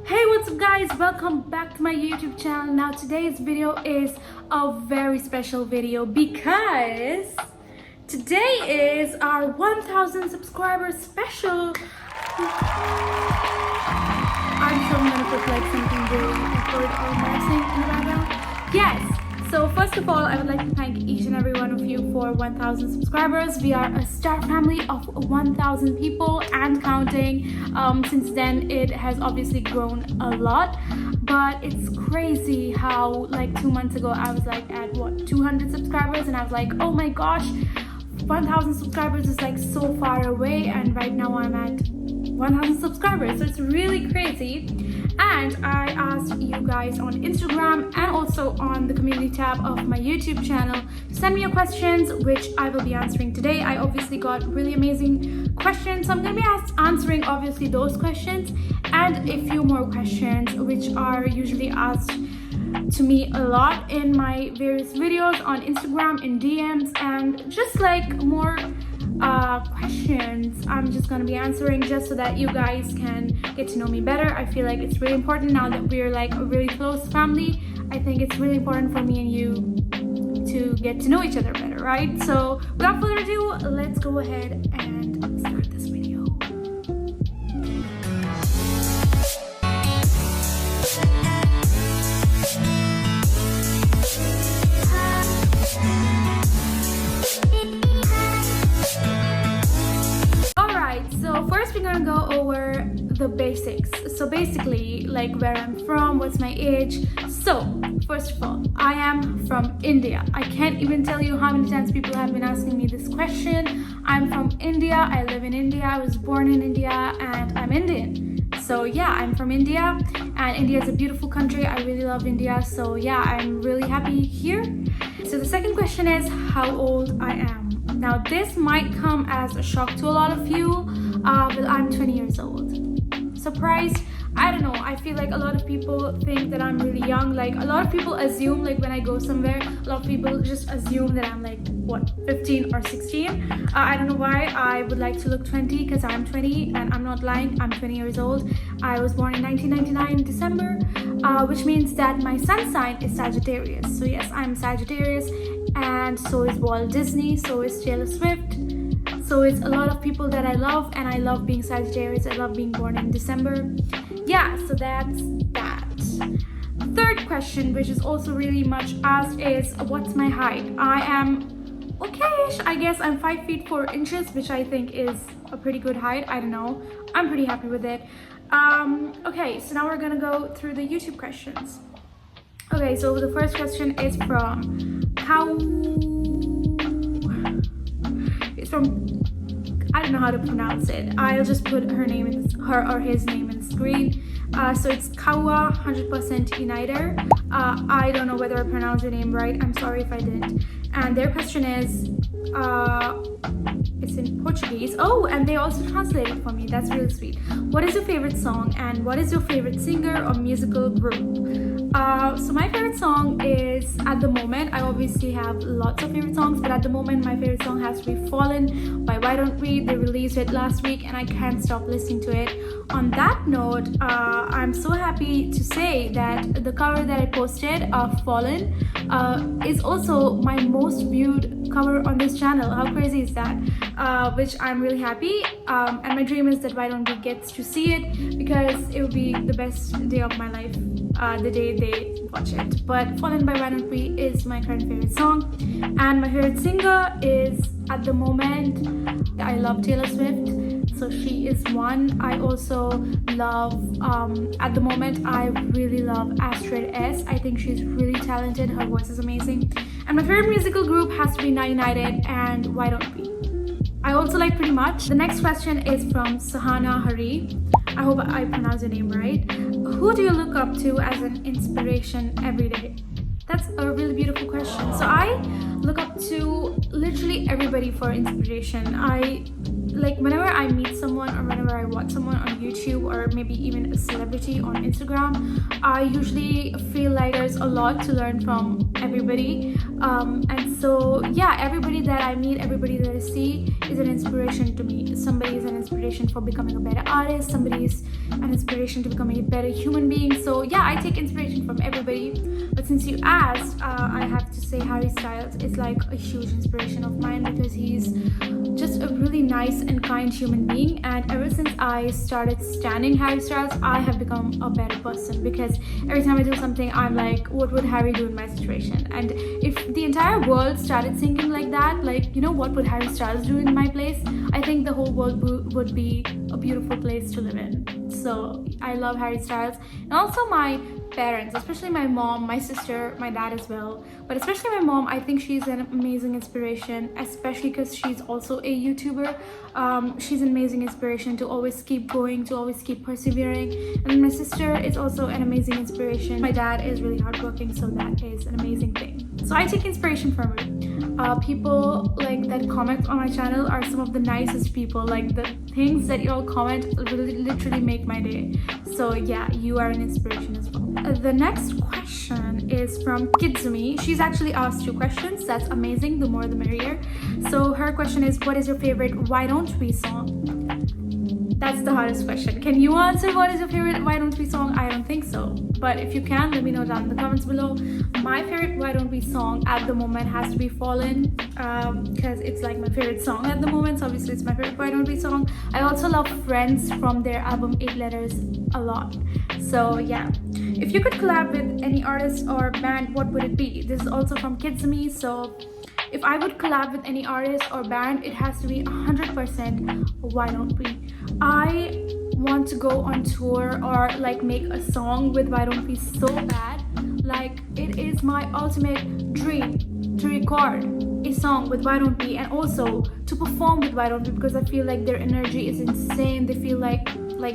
Hey, what's up guys, welcome back to my YouTube channel. Now today's video is a very special video because today is our 1000 subscribers special. I'm sure I'm gonna put like something really awkward or embarrassing in the background. Yes, so first of all, I would like to thank each and every one of you for 1000 subscribers. We are a star family of 1000 people and counting. Since then it has obviously grown a lot, but it's crazy how like 2 months ago I was like at 200 subscribers and I was like, oh my gosh, 1000 subscribers is like so far away, and right now I'm at 1000 subscribers, so it's really crazy. And I asked you guys on Instagram and also on the community tab of my YouTube channel to send me your questions, which I will be answering today. I obviously got really amazing questions, so I'm going to be answering obviously those questions and a few more questions which are usually asked to me a lot in my various videos on Instagram, in DMs, and just like more questions I'm just gonna be answering just so that you guys can get to know me better. I feel like it's really important now that we're like a really close family. I think it's really important for me and you to get to know each other better, right? So without further ado, let's go ahead and start this video. So first we're gonna go over the basics. So basically like where I'm from, what's my age. So first of all, I am from India. I can't even tell you how many times people have been asking me this question. I'm from India, I live in India, I was born in India, and I'm Indian. So yeah, I'm from India, and India is a beautiful country. I really love India, so yeah, I'm really happy here. So the second question is how old I am. Now this might come as a shock to a lot of you, but I'm 20 years old. Surprised? I don't know, I feel like a lot of people think that I'm really young. Like a lot of people assume, like when I go somewhere, a lot of people just assume that I'm like, what, 15 or 16? I don't know why. I would like to look 20 because I'm 20 and I'm not lying, I'm 20 years old. I was born in 1999 December, which means that my sun sign is Sagittarius. So yes, I'm Sagittarius, and so is Walt Disney, so is Taylor Swift. So it's a lot of people that I love, and I love being Sagittarius. I love being born in December. Yeah, so that's that. Third question, which is also really much asked, is what's my height? I am okay-ish. I guess I'm 5 feet 4 inches, which I think is a pretty good height. I don't know. I'm pretty happy with it. Okay, so now we're gonna go through the YouTube questions. Okay, so the first question is from It's from, I don't know how to pronounce it. I'll just put her name in her or his name in the screen. So it's Kawa 100% Uniter. I don't know whether I pronounced your name right. I'm sorry if I didn't. And their question is, it's in Portuguese. Oh, and they also translate it for me. That's really sweet. What is your favorite song, and what is your favorite singer or musical group? So my favorite song is, at the moment, I obviously have lots of favorite songs, but at the moment my favorite song has to be Fallen by Why Don't We. They released it last week and I can't stop listening to it. On that note, I'm so happy to say that the cover that I posted of Fallen is also my most viewed cover on this channel. How crazy is that? Which I'm really happy, and my dream is that Why Don't We gets to see it, because it would be the best day of my life, the day they watch it. But Fallen by Why Don't We is my current favorite song, and my favorite singer is, at the moment, I love Taylor Swift, so she is one. I also love, at the moment, I really love Astrid S. I think she's really talented, her voice is amazing. And my favorite musical group has to be United and Why Don't We. I also like Pretty Much. The next question is from Sahana Hari. I hope I pronounced your name right. Who do you look up to as an inspiration every day? That's a really beautiful question. So I look up to literally everybody for inspiration. I like whenever I meet someone or whenever I watch someone on YouTube or maybe even a celebrity on Instagram, I usually feel like there's a lot to learn from everybody. And so yeah, everybody that I meet, everybody that I see is an inspiration to me. Somebody is an inspiration for becoming a better artist, somebody is an inspiration to becoming a better human being. So yeah, I take inspiration from everybody. But since you asked, I have to say Harry Styles is like a huge inspiration of mine, because he's just a really nice and kind human being. And ever since I started standing Harry Styles, I have become a better person, because every time I do something, I'm like, what would Harry do in my situation? And if the entire world started thinking like that, like, you know, what would Harry Styles do in my place, I think the whole world would be a beautiful place to live in. So I love Harry Styles. And also my parents, especially my mom, my sister, my dad as well, but especially my mom. I think she's an amazing inspiration, especially because she's also a YouTuber. She's an amazing inspiration to always keep going, to always keep persevering. And my sister is also an amazing inspiration. My dad is really hardworking, so that is an amazing thing. So I take inspiration from her. People like that comment on my channel are some of the nicest people. Like the things that you all comment literally make my day. So yeah, you are an inspiration as well. The next question is from Kizumi. She's actually asked 2 questions. That's amazing. The more the merrier. So her question is, what is your favorite Why Don't We song? That's the hardest question. Can you answer what is your favorite Why Don't We song? I don't think so. But if you can, let me know down in the comments below. My favorite Why Don't We song at the moment has to be Fallen, because it's like my favorite song at the moment. So obviously it's my favorite Why Don't We song. I also love Friends from their album 8 Letters a lot. So yeah. If you could collab with any artist or band, what would it be? This is also from Kizumi. So if I would collab with any artist or band, it has to be 100% Why Don't We. I want to go on tour or like make a song with Why Don't We so bad. Like, it is my ultimate dream to record a song with Why Don't We, and also to perform with Why Don't We, because I feel like their energy is insane. They feel like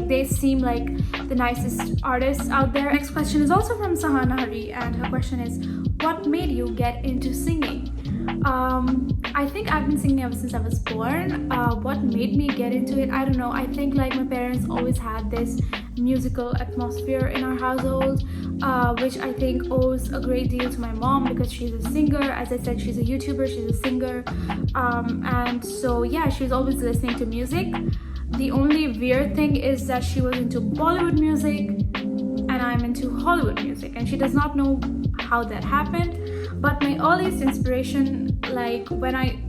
they seem like the nicest artists out there. Next question is also from Sahana Hari, and her question is, what made you get into singing? I think I've been singing ever since I was born. What made me get into it? I don't know. I think like my parents always had this musical atmosphere in our household, which I think owes a great deal to my mom, because she's a singer. As I said, she's a YouTuber, she's a singer, and so yeah, she's always listening to music. The only weird thing is that she was into Bollywood music and I'm into Hollywood music, and she does not know how that happened. But my earliest inspiration, like when I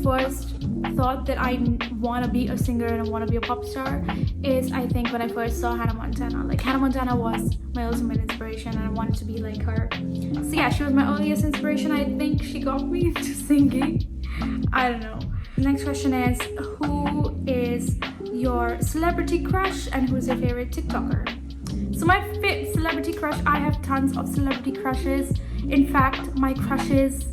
first thought that I want to be a singer and I want to be a pop star, is I think when I first saw Hannah Montana. Like, Hannah Montana was my ultimate inspiration and I wanted to be like her. So yeah, she was my earliest inspiration. I think she got me into singing. I don't know. The next question is, who is your celebrity crush and who's your favorite TikToker? So my celebrity crush, I have tons of celebrity crushes. In fact, my crushes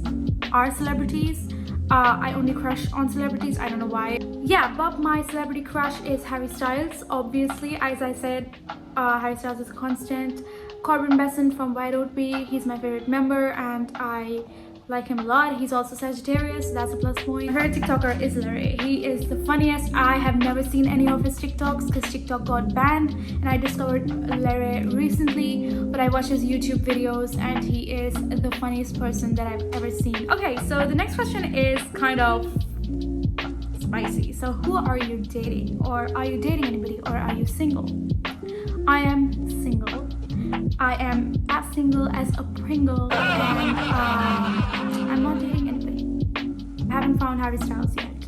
are celebrities. I only crush on celebrities, I don't know why. Yeah, but my celebrity crush is Harry Styles. Obviously, as I said, Harry Styles is a constant. Corbin Besson from Why Don't We, he's my favorite member and I like him a lot. He's also Sagittarius, that's a plus point. Her TikToker is Larry. He is the funniest. I have never seen any of his TikToks because TikTok got banned, and I discovered Larry recently, but I watch his YouTube videos and he is the funniest person that I've ever seen. Okay, so the next question is kind of spicy. So who are you dating? Or are you dating anybody, or are you single? I am single. I am as single as a Pringle, and I'm not dating anybody. I haven't found Harry Styles yet,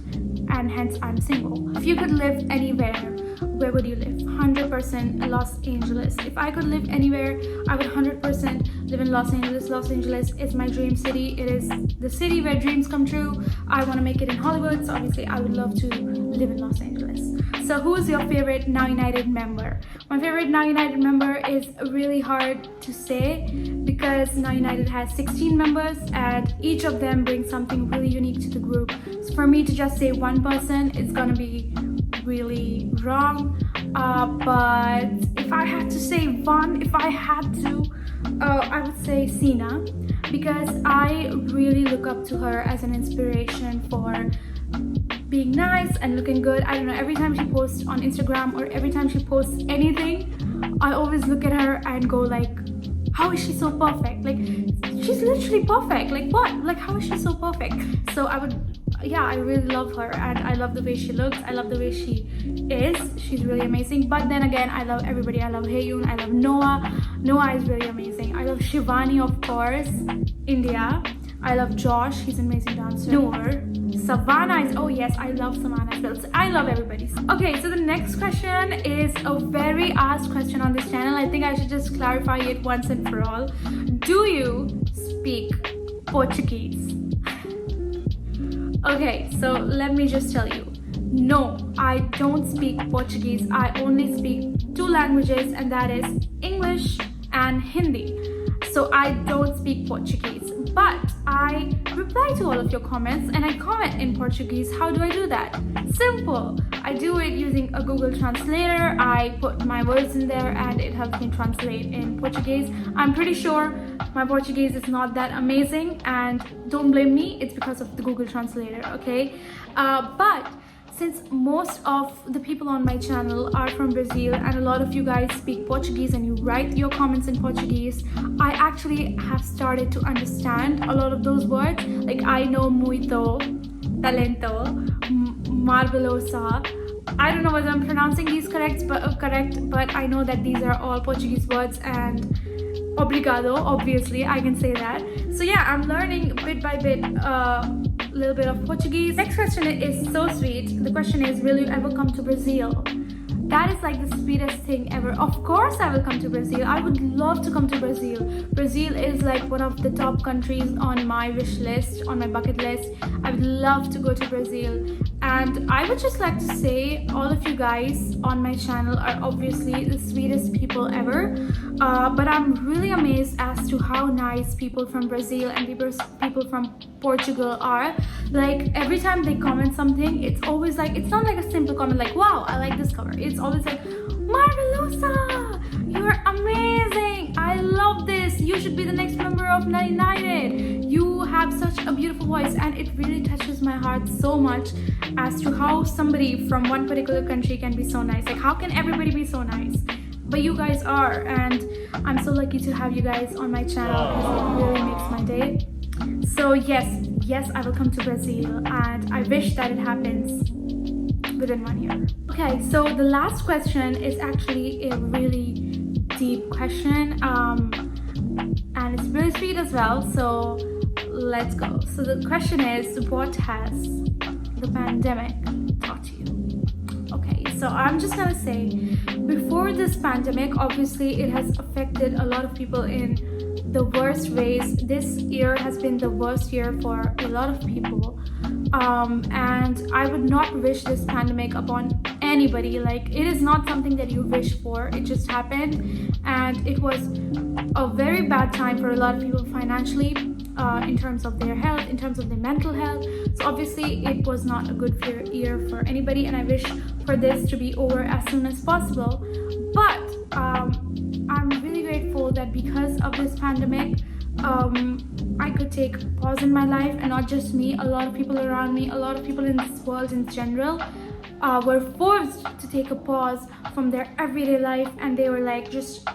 and hence I'm single. If you could live anywhere, where would you live? 100% Los Angeles. If I could live anywhere, I would 100% live in Los Angeles. Los Angeles is my dream city. It is the city where dreams come true. I want to make it in Hollywood, so obviously I would love to live in Los Angeles. So who's your favorite Now United member? My favorite Now United member is really hard to say because Now United has 16 members and each of them brings something really unique to the group. So for me to just say one person, it's gonna be really wrong. But if I had to say one, I would say Sina, because I really look up to her as an inspiration for being nice and looking good. I don't know, every time she posts on Instagram or every time she posts anything, I always look at her and go like, how is she so perfect? Like, she's literally perfect. Like, what? Like, how is she so perfect? So I really love her, and I love the way she looks. I love the way she is. She's really amazing. But then again, I love everybody. I love Hayoon. I love Noah. Noah is really amazing. I love Shivani, of course, India. I love Josh. He's an amazing dancer. Noor. Savannah is, oh yes, I love Savannah as well. So I love everybody. Okay, so the next question is a very asked question on this channel. I think I should just clarify it once and for all. Do you speak Portuguese? Okay, so let me just tell you. No, I don't speak Portuguese. I only speak 2 languages, and that is English and Hindi. So I don't speak Portuguese, but I reply to all of your comments and I comment in Portuguese. How do I do that? Simple. I do it using a Google Translator. I put my words in there and it helps me translate in Portuguese. I'm pretty sure my Portuguese is not that amazing, and don't blame me, it's because of the Google Translator, okay? But since most of the people on my channel are from Brazil and a lot of you guys speak Portuguese and you write your comments in Portuguese, I actually have started to understand a lot of those words. Like, I know muito, talento, marvelosa. I don't know whether I'm pronouncing these correct, but I know that these are all Portuguese words, and obrigado, obviously, I can say that. So yeah, I'm learning bit by bit little bit of Portuguese. Next question is so sweet. The question is, will you ever come to Brazil? That is like the sweetest thing ever. Of course I will come to Brazil. I would love to come to Brazil. Brazil is like one of the top countries on my wish list, on my bucket list. I would love to go to Brazil. And I would just like to say, all of you guys on my channel are obviously the sweetest people ever. But I'm really amazed as to how nice people from Brazil and people from Portugal are. Like, every time they comment something, it's always like, it's not like a simple comment like, wow, I like this cover. It's always like, Marvelosa, you're amazing, I love this, you should be the next member of United, you have such a beautiful voice. And it really touches my heart so much as to how somebody from one particular country can be so nice. Like, how can everybody be so nice? But you guys are, and I'm so lucky to have you guys on my channel because it really makes my day. So yes, I will come to Brazil, and I wish that it happens within 1 year. Okay, so the last question is actually a really deep question, and it's really sweet as well, so let's go. So the question is, what has the pandemic taught you? Okay, so I'm just gonna say, before this pandemic, obviously it has affected a lot of people in the worst ways. This year has been the worst year for a lot of people, and I would not wish this pandemic upon anybody. Like, it is not something that you wish for, it just happened, and it was a very bad time for a lot of people financially, in terms of their health, in terms of their mental health. So obviously it was not a good year for anybody, and I wish for this to be over as soon as possible. But I'm really grateful that because of this pandemic, I could take a pause in my life, and not just me, a lot of people around me, a lot of people in this world in general were forced to take a pause from their everyday life, and they were like just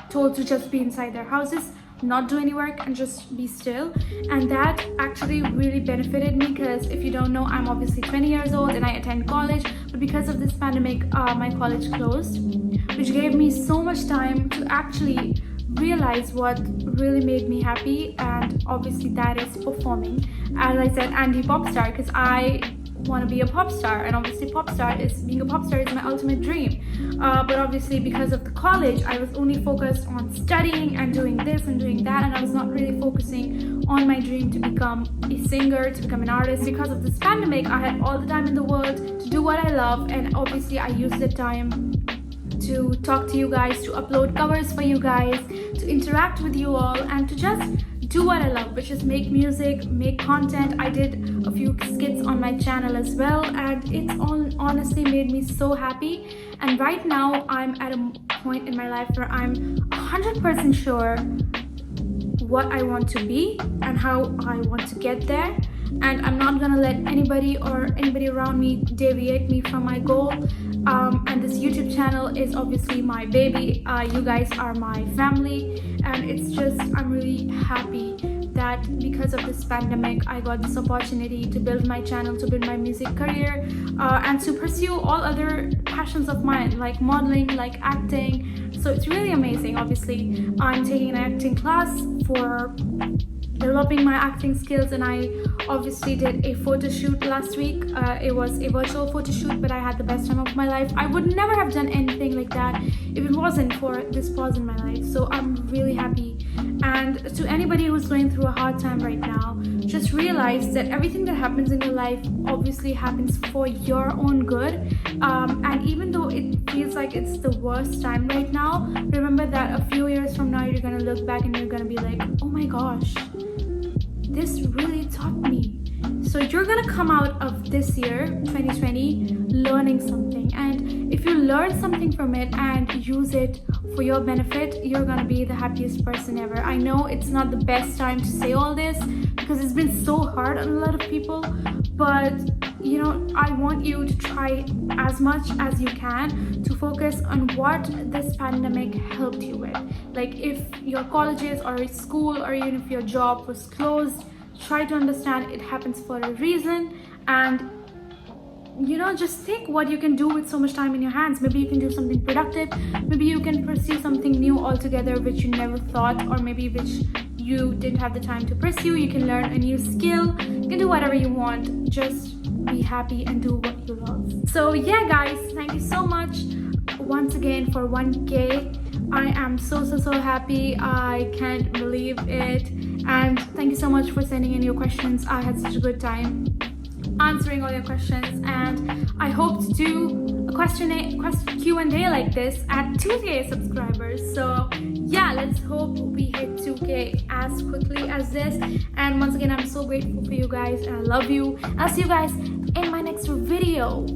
told to just be inside their houses, not do any work, and just be still. And that actually really benefited me, because if you don't know, I'm obviously 20 years old and I attend college, but because of this pandemic, my college closed, which gave me so much time to actually realize what really made me happy, and obviously that is performing. As I said, ANDI pop star, because I want to be a pop star, and obviously being a pop star is my ultimate dream. But obviously because of the college, I was only focused on studying and doing this and doing that, and I was not really focusing on my dream to become a singer, to become an artist. Because of this pandemic, I had all the time in the world to do what I love, and obviously I used the time to talk to you guys, to upload covers for you guys, to interact with you all, and to just do what I love, which is make music, make content. I did a few skits on my channel as well, and it's honestly made me so happy. And right now I'm at a point in my life where I'm 100% sure what I want to be and how I want to get there. and I'm not gonna let anybody around me deviate me from my goal. And this YouTube channel is obviously my baby. You guys are my family, and it's just, I'm really happy that because of this pandemic I got this opportunity to build my channel, to build my music career, and to pursue all other passions of mine like modeling, like acting. So it's really amazing. Obviously I'm taking an acting class for developing my acting skills, and I obviously did a photo shoot last week. It was a virtual photo shoot, but I had the best time of my life. I would never have done anything like that if it wasn't for this pause in my life. So I'm really happy. And to anybody who's going through a hard time right now, just realize that everything that happens in your life obviously happens for your own good. And even though it feels like it's the worst time right now, remember that a few years from now you're gonna look back and you're gonna be like, oh my gosh, this really taught me. So you're gonna come out of this year 2020 learning something, and if you learn something from it and use it for your benefit, you're gonna be the happiest person ever. I know it's not the best time to say all this because it's been so hard on a lot of people, but you know, I want you to try as much as you can to focus on what this pandemic helped you with. Like if your colleges or school or even if your job was closed, try to understand it happens for a reason, and you know, just think what you can do with so much time in your hands. Maybe you can do something productive, maybe you can pursue something new altogether which you never thought, or maybe which you didn't have the time to pursue. You can learn a new skill, you can do whatever you want. Just be happy and do what you love. So yeah guys, thank you so much once again for 1K. I am so happy. I can't believe it. And thank you so much for sending in your questions. I had such a good time answering all your questions, and I hope to do a Q&A like this at 2K subscribers. So yeah, let's hope we hit 2K as quickly as this. And once again, I'm so grateful for you guys, and I love you. I'll see you guys in my next video.